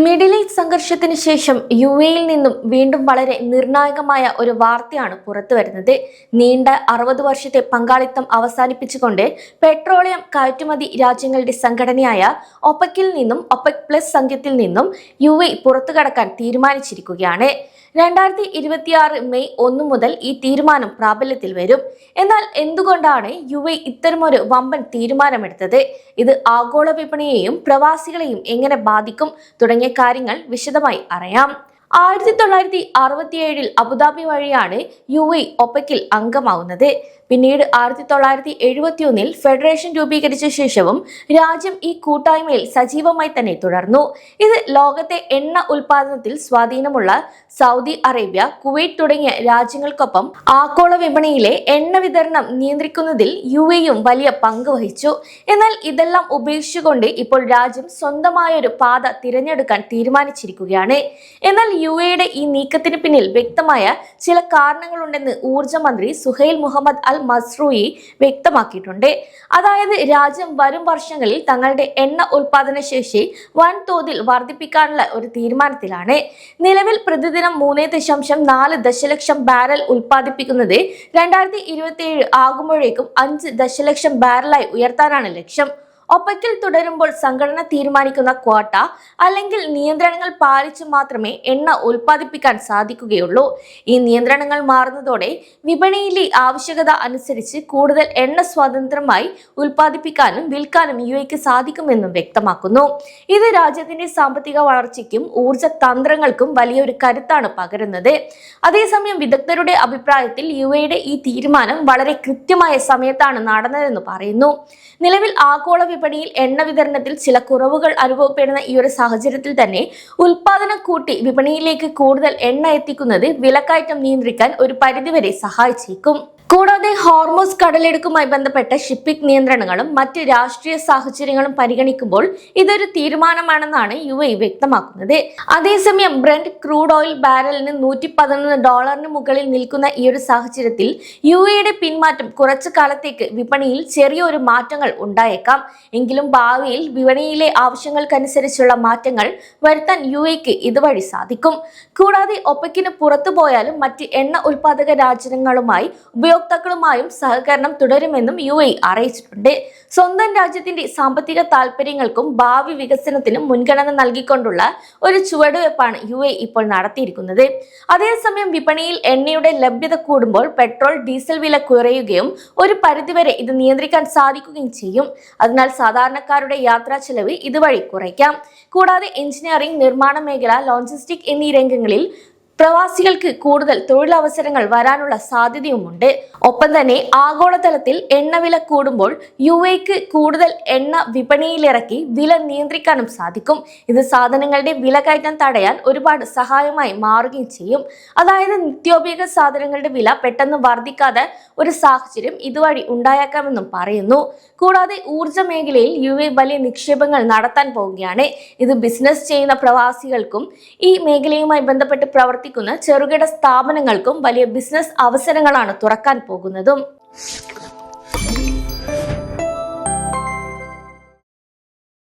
Middle east സംഘർഷത്തിന് ശേഷം യുഎഇയിൽ നിന്നും വീണ്ടും വളരെ നിർണായകമായ ഒരു വാർത്തയാണ് പുറത്തുവരുന്നത്. നീണ്ട 60 വർഷത്തെ പങ്കാളിത്തം അവസാനിപ്പിച്ചുകൊണ്ട് പെട്രോളിയം കയറ്റുമതി രാജ്യങ്ങളുടെ സംഘടനയായ ഒപെക്കിൽ നിന്നും ഒപെക് പ്ലസ് സഖ്യത്തിൽ നിന്നും യുഎഇ പുറത്തുകടക്കാൻ തീരുമാനിച്ചിരിക്കുകയാണ്. 2026 മെയ് 1 മുതൽ ഈ തീരുമാനം പ്രാബല്യത്തിൽ വരും. എന്നാൽ എന്തുകൊണ്ടാണ് യുഎഇ ഇത്തരമൊരു വമ്പൻ തീരുമാനമെടുത്തത്? ഇത് ആഗോള വിപണിയെയും പ്രവാസികളെയും എങ്ങനെ ബാധിക്കും തുടങ്ങിയ കാര്യങ്ങൾ വിശദമായി അറിയാം. 1967 അബുദാബി വഴിയാണ് യുഎഇ ഒപെക്കിൽ അംഗമാവുന്നത്. പിന്നീട് 1971 ഫെഡറേഷൻ രൂപീകരിച്ച ശേഷവും രാജ്യം ഈ കൂട്ടായ്മയിൽ സജീവമായി തന്നെ തുടർന്നു. ഇത് ലോകത്തെ എണ്ണ ഉൽപാദനത്തിൽ സ്വാധീനമുള്ള സൗദി അറേബ്യ, കുവൈറ്റ് തുടങ്ങിയ രാജ്യങ്ങൾക്കൊപ്പം ആഗോള വിപണിയിലെ എണ്ണ വിതരണം നിയന്ത്രിക്കുന്നതിൽ യുഎഇയും വലിയ പങ്ക് വഹിച്ചു. എന്നാൽ ഇതെല്ലാം ഉപേക്ഷിച്ചുകൊണ്ട് ഇപ്പോൾ രാജ്യം സ്വന്തമായൊരു പാത തിരഞ്ഞെടുക്കാൻ തീരുമാനിച്ചിരിക്കുകയാണ്. എന്നാൽ യുഎഇയുടെ ഈ നീക്കത്തിന് പിന്നിൽ വ്യക്തമായ ചില കാരണങ്ങളുണ്ടെന്ന് ഊർജ്ജ മന്ത്രി സുഹൈൽ മുഹമ്മദ് അൽ മസ്റൂയി വ്യക്തമാക്കിയിട്ടുണ്ട്. അതായത് രാജ്യം വരും വർഷങ്ങളിൽ തങ്ങളുടെ എണ്ണ ഉൽപാദന ശേഷി വൻതോതിൽ വർദ്ധിപ്പിക്കാനുള്ള ഒരു തീരുമാനത്തിലാണ്. നിലവിൽ പ്രതിദിനം 3.4 ദശലക്ഷം ബാരൽ ഉൽപ്പാദിപ്പിക്കുന്നത് 2027 ആകുമ്പോഴേക്കും 5 ദശലക്ഷം ബാരലായി ഉയർത്താനാണ് ലക്ഷ്യം. ഒപെക്കിൽ തുടരുമ്പോൾ സംഘടന തീരുമാനിക്കുന്ന ക്വാട്ട അല്ലെങ്കിൽ നിയന്ത്രണങ്ങൾ പാലിച്ചു മാത്രമേ എണ്ണ ഉൽപ്പാദിപ്പിക്കാൻ സാധിക്കുകയുള്ളൂ. ഈ നിയന്ത്രണങ്ങൾ മാറുന്നതോടെ വിപണിയിലെ ആവശ്യകത അനുസരിച്ച് കൂടുതൽ എണ്ണ സ്വതന്ത്രമായി ഉൽപ്പാദിപ്പിക്കാനും വിൽക്കാനും യുഎഇക്ക് സാധിക്കുമെന്നും വ്യക്തമാക്കുന്നു. ഇത് രാജ്യത്തിന്റെ സാമ്പത്തിക വളർച്ചയ്ക്കും ഊർജ്ജ തന്ത്രങ്ങൾക്കും വലിയൊരു കരുത്താണ് പകരുന്നത്. അതേസമയം വിദഗ്ധരുടെ അഭിപ്രായത്തിൽ യുഎഇയുടെ ഈ തീരുമാനം വളരെ കൃത്യമായ സമയത്താണ് നടന്നതെന്ന് പറയുന്നു. നിലവിൽ ആഗോള വിപണിയിൽ എണ്ണ വിതരണത്തിൽ ചില കുറവുകൾ അനുഭവപ്പെടുന്ന ഈ ഒരു സാഹചര്യത്തിൽ തന്നെ ഉൽപാദനം കൂട്ടി വിപണിയിലേക്ക് കൂടുതൽ എണ്ണ എത്തിക്കുന്നത് വിലക്കയറ്റം നിയന്ത്രിക്കാൻ ഒരു പരിധിവരെ സഹായിച്ചേക്കും. കൂടാതെ ഹോർമോസ് കടലെടുക്കുമായി ബന്ധപ്പെട്ട ഷിപ്പിംഗ് നിയന്ത്രണങ്ങളും മറ്റ് രാഷ്ട്രീയ സാഹചര്യങ്ങളും പരിഗണിക്കുമ്പോൾ ഇതൊരു തീരുമാനമാണെന്നാണ് യുഎഇ വ്യക്തമാക്കുന്നത്. അതേസമയം ബ്രെന്റ് ക്രൂഡ് ഓയിൽ ബാരലിന് $111 മുകളിൽ നിൽക്കുന്ന ഈ ഒരു സാഹചര്യത്തിൽ യുഎഇയുടെ പിന്മാറ്റം കുറച്ചു കാലത്തേക്ക് വിപണിയിൽ ചെറിയൊരു മാറ്റങ്ങൾ ഉണ്ടായേക്കാം. എങ്കിലും ഭാവിയിൽ വിപണിയിലെ ആവശ്യങ്ങൾക്കനുസരിച്ചുള്ള മാറ്റങ്ങൾ വരുത്താൻ യുഎഇക്ക് ഇതുവഴി സാധിക്കും. കൂടാതെ ഒപെക്കിന് പുറത്തു പോയാലും മറ്റ് എണ്ണ ഉൽപാദക രാജ്യങ്ങളുമായി ഉപയോക്താക്കളുമായും സഹകരണം തുടരുമെന്നും യുഎഇ അറിയിച്ചിട്ടുണ്ട്. സ്വന്തം രാജ്യത്തിന്റെ സാമ്പത്തിക താൽപര്യങ്ങൾക്കും ഭാവി വികസനത്തിനും മുൻഗണന നൽകിക്കൊണ്ടുള്ള ഒരു ചുവടുവയ്പ്പാണ് യുഎഇ ഇപ്പോൾ നടത്തിയിരിക്കുന്നത്. അതേസമയം വിപണിയിൽ എണ്ണയുടെ ലഭ്യത കൂടുമ്പോൾ പെട്രോൾ, ഡീസൽ വില കുറയുകയും ഒരു പരിധിവരെ ഇത് നിയന്ത്രിക്കാൻ സാധിക്കുകയും ചെയ്യും. അതിനാൽ സാധാരണക്കാരുടെ യാത്രാ ചെലവ് ഇതുവഴി കുറയ്ക്കാം. കൂടാതെ എഞ്ചിനീയറിംഗ്, നിർമ്മാണ മേഖല, ലോജിസ്റ്റിക് എന്നീ രംഗങ്ങളിൽ പ്രവാസികൾക്ക് കൂടുതൽ തൊഴിലവസരങ്ങൾ വരാനുള്ള സാധ്യതയുമുണ്ട്. ഒപ്പം തന്നെ ആഗോളതലത്തിൽ എണ്ണവില കൂടുമ്പോൾ യുഎഇക്ക് കൂടുതൽ എണ്ണ വിപണിയിലിറക്കി വില നിയന്ത്രിക്കാനും സാധിക്കും. ഇത് സാധനങ്ങളുടെ വിലകയറ്റം തടയാൻ ഒരുപാട് സഹായമായി മാറുകയും ചെയ്യും. അതായത് നിത്യോപയോഗ സാധനങ്ങളുടെ വില പെട്ടെന്ന് വർദ്ധിക്കാതെ ഒരു സാഹചര്യം ഇതുവഴി ഉണ്ടായേക്കാമെന്നും പറയുന്നു. കൂടാതെ ഊർജ്ജ മേഖലയിൽ യുഎഇ വലിയ നിക്ഷേപങ്ങൾ നടത്താൻ പോവുകയാണ്. ഇത് ബിസിനസ് ചെയ്യുന്ന പ്രവാസികൾക്കും ഈ മേഖലയുമായി ബന്ധപ്പെട്ട് പ്രവർത്തിക്കുന്ന ചെറുകിട സ്ഥാപനങ്ങൾക്കും വലിയ ബിസിനസ് അവസരങ്ങളാണ് തുറക്കാൻ പോകുന്നതും.